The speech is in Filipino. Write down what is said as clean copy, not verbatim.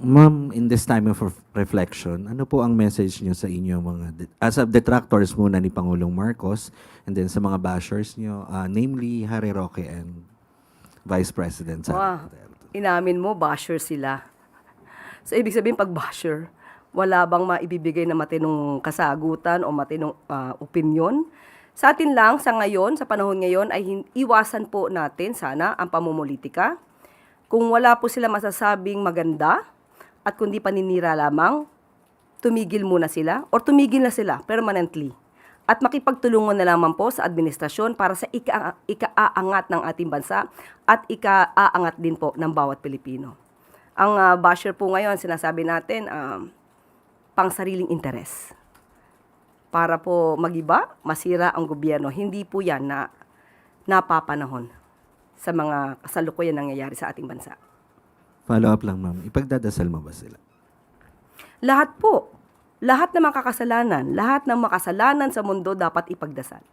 Ma'am, in this time of reflection, ano po ang message niyo sa inyo as a detractors muna ni Pangulong Marcos and then sa mga bashers niyo, namely Harry Roque and Vice President Sara Wow, Duterte? inamin mo, basher sila. So, ibig sabihin, pag basher, wala bang maibibigay na matinong kasagutan o matinong opinyon? Sa atin lang, sa ngayon, sa panahon ngayon, ay iwasan po natin sana ang pamumulitika. Kung wala po sila masasabing maganda at kundi paninira lamang, tumigil muna sila or tumigil na sila permanently. At makipagtulungan na lamang po sa administrasyon para sa ikaaangat ng ating bansa at ikaaangat din po ng bawat Pilipino. Ang basher po ngayon, sinasabi natin, pang sariling interes. Para po magiba, masira ang gobyerno. Hindi po yan na napapanahon sa mga kasalukuyan nangyayari sa ating bansa. Follow up lang, ma'am. Ipagdadasal mo ba sila? Lahat po, lahat ng makakasalanan, lahat ng makasalanan sa mundo dapat ipagdasal.